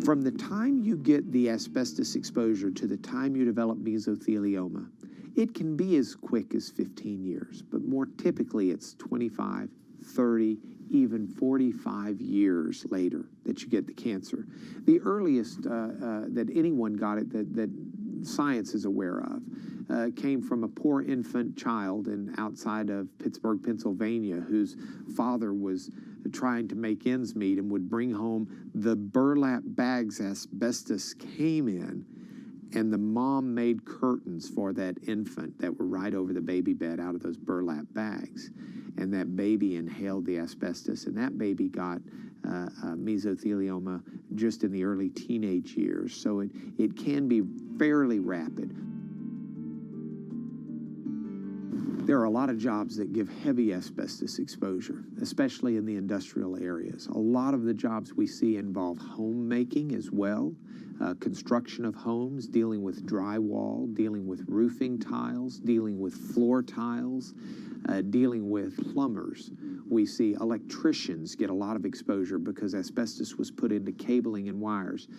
From the time you get the asbestos exposure to the time you develop mesothelioma, it can be as quick as 15 years, but more typically it's 25, 30, even 45 years later that you get the cancer. The earliest that anyone got it that science is aware of came from a poor infant child outside of Pittsburgh, Pennsylvania, whose father was trying to make ends meet and would bring home the burlap bags asbestos came in, and the mom made curtains for that infant that were right over the baby bed out of those burlap bags. And that baby inhaled the asbestos, and that baby got mesothelioma just in the early teenage years. So it can be fairly rapid. There are a lot of jobs that give heavy asbestos exposure, especially in the industrial areas. A lot of the jobs we see involve homemaking as well, construction of homes, dealing with drywall, dealing with roofing tiles, dealing with floor tiles, dealing with plumbers. We see electricians get a lot of exposure because asbestos was put into cabling and wires.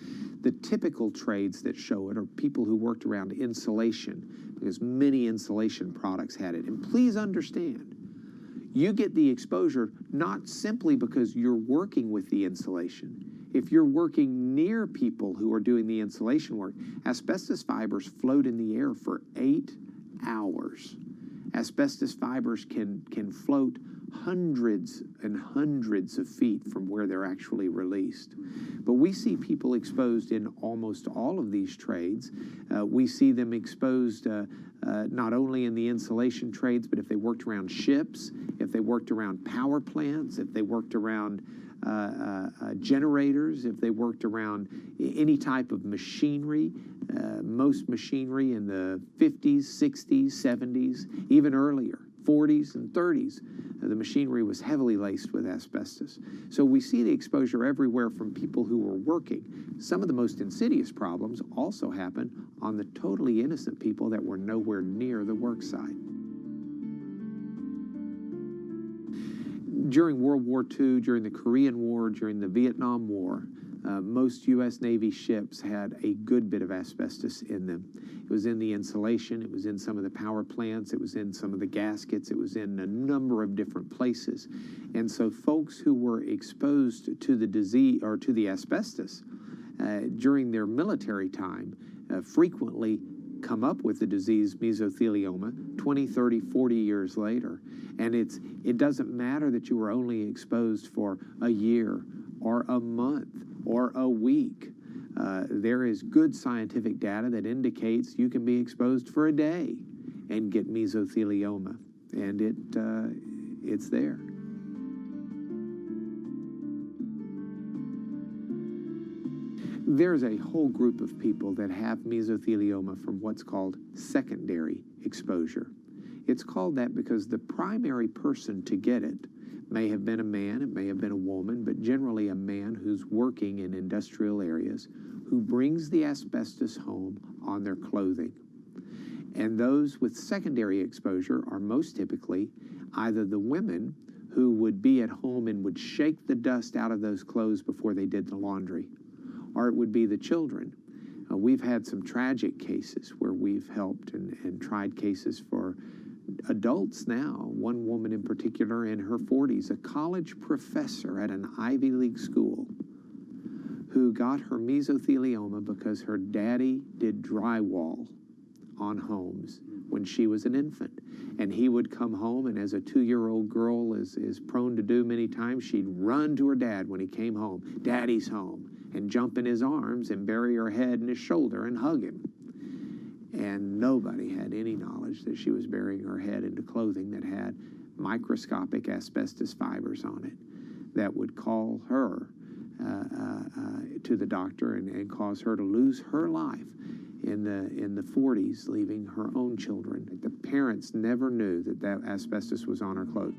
The typical trades that show it are people who worked around insulation, because many insulation products had it. And please understand, you get the exposure not simply because you're working with the insulation. If you're working near people who are doing the insulation work, asbestos fibers float in the air for 8 hours. Asbestos fibers can float hundreds and hundreds of feet from where they're actually released. But we see people exposed in almost all of these trades. We see them exposed not only in the insulation trades, but if they worked around ships, if they worked around power plants, if they worked around generators, if they worked around any type of machinery. Most machinery in the 50s, 60s, 70s, even earlier, 40s and 30s, the machinery was heavily laced with asbestos. So we see the exposure everywhere from people who were working. Some of the most insidious problems also happen on the totally innocent people that were nowhere near the work site. During World War II, during the Korean War, during the Vietnam War, most U.S. Navy ships had a good bit of asbestos in them. It was in the insulation, it was in some of the power plants, it was in some of the gaskets, it was in a number of different places. And so folks who were exposed to the disease or to the asbestos during their military time frequently come up with the disease mesothelioma 20, 30, 40 years later. And it doesn't matter that you were only exposed for a year or a month or a week. There is good scientific data that indicates you can be exposed for a day and get mesothelioma, and it's there. There's a whole group of people that have mesothelioma from what's called secondary exposure. It's called that because the primary person to get it may have been a man, it may have been a woman, but generally a man who's working in industrial areas who brings the asbestos home on their clothing. And those with secondary exposure are most typically either the women who would be at home and would shake the dust out of those clothes before they did the laundry, or it would be the children. We've had some tragic cases where we've helped and tried cases for adults now. One woman in particular in her 40s, a college professor at an Ivy League school, who got her mesothelioma because her daddy did drywall on homes when she was an infant. And he would come home, and as a 2-year-old girl is prone to do many times, she'd run to her dad when he came home, "Daddy's home," and jump in his arms and bury her head in his shoulder and hug him. And nobody had any knowledge that she was burying her head into clothing that had microscopic asbestos fibers on it that would call her to the doctor and cause her to lose her life in the 40s, leaving her own children. The parents never knew that asbestos was on her clothes.